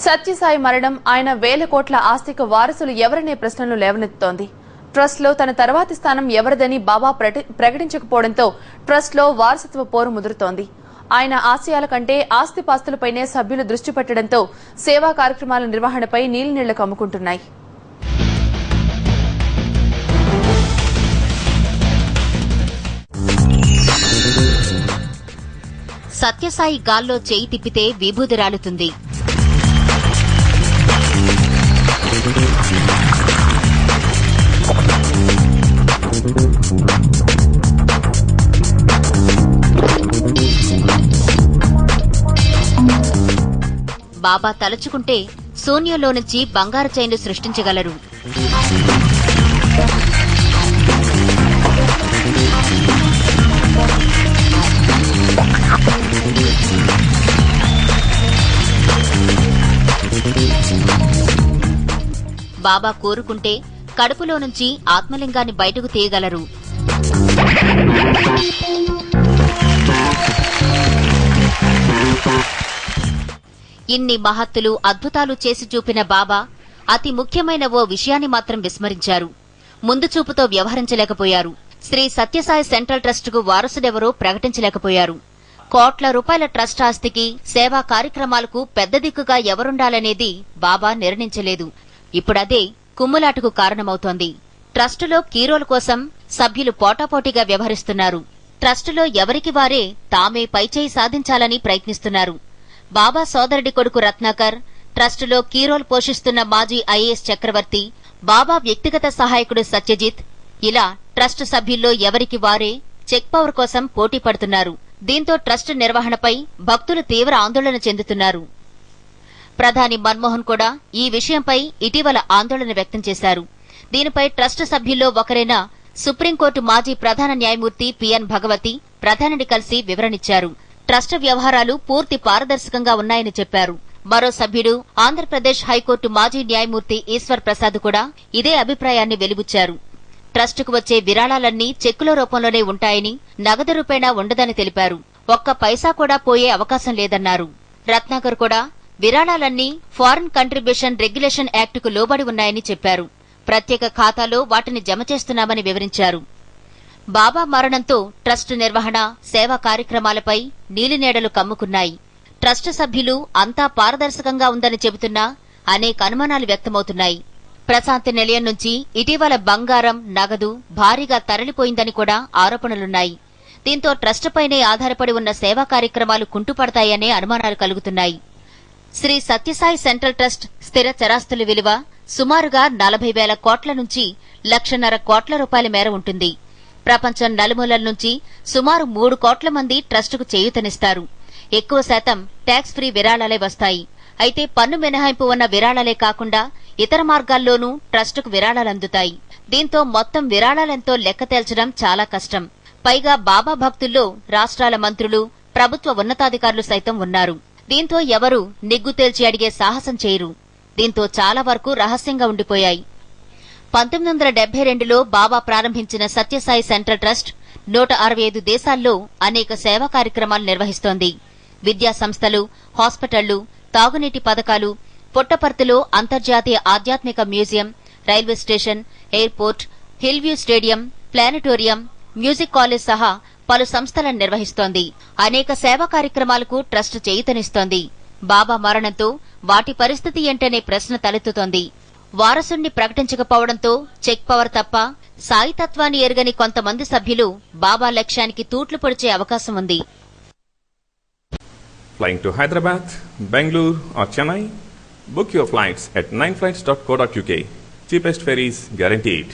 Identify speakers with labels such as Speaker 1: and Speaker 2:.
Speaker 1: సత్యసాయి మరణం ఆయన వేల కోట్ల ఆస్తిక వారసులు ఎవరనే ప్రశ్నలు లేవనెత్తుతోంది. ట్రస్ట్ లో తన తర్వాతి స్థానం ఎవరిదని బాబా ప్రకటించకపోవడంతో ట్రస్ట్ లో వారసత్వ పోరు ముదురుతోంది. ఆయన ఆశయాల కంటే ఆస్తిపాస్తులపైనే సభ్యులు దృష్టి పెట్టడంతో సేవా కార్యక్రమాల నిర్వహణపై నీళ్లు కమ్ముకుంటున్నాయి.
Speaker 2: సత్యసాయి గాల్లో చేయి తిప్పితే విభూది రాలుతుంది. బాబా తలుచుకుంటే శూన్యంలో నుంచి బంగారు చైన్లు సృష్టించగలరు. బాబా కోరుకుంటే కడుపులో నుంచి ఆత్మలింగాన్ని బయటకు తీయగలరు. ఇన్ని మహత్తులు అద్భుతాలు చేసి చూపిన బాబా అతి ముఖ్యమైన ఓ విషయాన్ని మాత్రం విస్మరించారు. ముందు చూపుతో వ్యవహరించలేకపోయారు. శ్రీ సత్యసాయి సెంట్రల్ ట్రస్టుకు వారసుడెవరో ప్రకటించలేకపోయారు. కోట్ల రూపాయల ట్రస్ట్ ఆస్తికి సేవా కార్యక్రమాలకు పెద్ద దిక్కుగా ఎవరుండాలనేది బాబా నిర్ణయించలేదు. ఇప్పుడదే కుమ్ములాటకు కారణమవుతోంది. ట్రస్టులో కీరోల కోసం సభ్యులు పోటాపోటీగా వ్యవహరిస్తున్నారు. ట్రస్టులో ఎవరికి వారే తామే పైచేయి సాధించాలని ప్రయత్నిస్తున్నారు. బాబా సోదరుడి కొడుకు రత్నాకర్, ట్రస్టులో కీరోల్ పోషిస్తున్న మాజీ ఐఏఎస్ చక్రవర్తి, బాబా వ్యక్తిగత సహాయకుడు సత్యజిత్, ఇలా ట్రస్ట్ సభ్యుల్లో ఎవరికి వారే చెక్ పవర్ కోసం పోటీ పడుతున్నారు. దీంతో ట్రస్ట్ నిర్వహణపై భక్తులు తీవ్ర ఆందోళన చెందుతున్నారు. ప్రధాని మన్మోహన్ కూడా ఈ విషయంపై ఇటీవల ఆందోళన వ్యక్తం చేశారు. దీనిపై ట్రస్ట్ సభ్యుల్లో ఒకరైన సుప్రీంకోర్టు మాజీ ప్రధాన న్యాయమూర్తి పిఎన్ భగవతి ప్రధానిని కలిసి వివరణిచ్చారు. ట్రస్ట్ వ్యవహారాలు పూర్తి పారదర్శకంగా ఉన్నాయని చెప్పారు. మరో సభ్యుడు ఆంధ్రప్రదేశ్ హైకోర్టు మాజీ న్యాయమూర్తి ఈశ్వర్ ప్రసాద్ కూడా ఇదే అభిప్రాయాన్ని వెలిబుచ్చారు. ట్రస్టుకు వచ్చే విరాళాలన్నీ చెక్కుల రూపంలోనే ఉంటాయని, నగదు రూపేణా ఉండదని తెలిపారు. ఒక్క పైసా కూడా పోయే అవకాశం లేదన్నారు. రత్నాకర్ కూడా విరాళాలన్నీ ఫారిన్ కంట్రిబ్యూషన్ రెగ్యులేషన్ యాక్టుకు లోబడి ఉన్నాయని చెప్పారు. ప్రత్యేక ఖాతాలో వాటిని జమ చేస్తున్నామని వివరించారు. బాబా మరణంతో ట్రస్ట్ నిర్వహణ, సేవా కార్యక్రమాలపై నీలినేడలు కమ్ముకున్నాయి. ట్రస్ట్ సభ్యులు అంతా పారదర్శకంగా ఉందని చెబుతున్నా అనేక అనుమానాలు వ్యక్తమవుతున్నాయి. ప్రశాంతి నిలయం నుంచి ఇటీవల బంగారం, నగదు భారీగా తరలిపోయిందని కూడా ఆరోపణలున్నాయి. దీంతో ట్రస్టుపైనే ఆధారపడి ఉన్న సేవా కార్యక్రమాలు కుంటుపడతాయనే అనుమానాలు కలుగుతున్నాయి. శ్రీ సత్యసాయి సెంట్రల్ ట్రస్ట్ స్థిర చరాస్తుల విలువ సుమారుగా 40,000 కోట్ల నుంచి 1,50,000 కోట్ల రూపాయల మేర ఉంటుంది. ప్రపంచం నలుమూలల నుంచి సుమారు 3 కోట్ల మంది ట్రస్టుకు చేయూతనిస్తారు. ఎక్కువ శాతం ట్యాక్స్ ఫ్రీ విరాళాలే వస్తాయి. అయితే పన్ను మినహాయింపు ఉన్న విరాళాలే కాకుండా ఇతర మార్గాల్లోనూ ట్రస్టుకు విరాళాలందుతాయి. దీంతో మొత్తం విరాళాలెంతో లెక్క తేల్చడం చాలా కష్టం. పైగా బాబా భక్తుల్లో రాష్ట్రాల మంత్రులు, ప్రభుత్వ ఉన్నతాధికారులు సైతం ఉన్నారు. దీంతో ఎవరూ నిగ్గు తేల్చి అడిగే సాహసం చేయరు. దీంతో చాలా వరకు రహస్యంగా ఉండిపోయాయి. 1972లో బాబా ప్రారంభించిన సత్యసాయి సెంట్రల్ ట్రస్ట్ 165 దేశాల్లో అనేక సేవా కార్యక్రమాలు నిర్వహిస్తోంది. విద్యా సంస్థలు, హాస్పిటళ్లు, తాగునీటి పథకాలు, పుట్టపర్తిలో అంతర్జాతీయ ఆధ్యాత్మిక museum, railway station, airport, hill view stadium, planetarium, music college సహా పలు సంస్థలను నిర్వహిస్తోంది. అనేక సేవా కార్యక్రమాలకు ట్రస్ట్ చేయూతనిస్తోంది. బాబా మరణంతో వాటి పరిస్థితి ఏంటనే ప్రశ్న తలెత్తుతోంది. వారసుణ్ణి ప్రకటించకపోవడంతో చెక్ పవర్ తప్ప సాయితత్వాన్ని ఎరుగని కొంతమంది సభ్యులు బాబా లక్ష్యానికి తూట్లు పొడిచే అవకాశం ఉంది.
Speaker 3: Flying to Hyderabad, Bangalore or Chennai? Book your flights at 9flights.co.uk. Cheapest ferries guaranteed.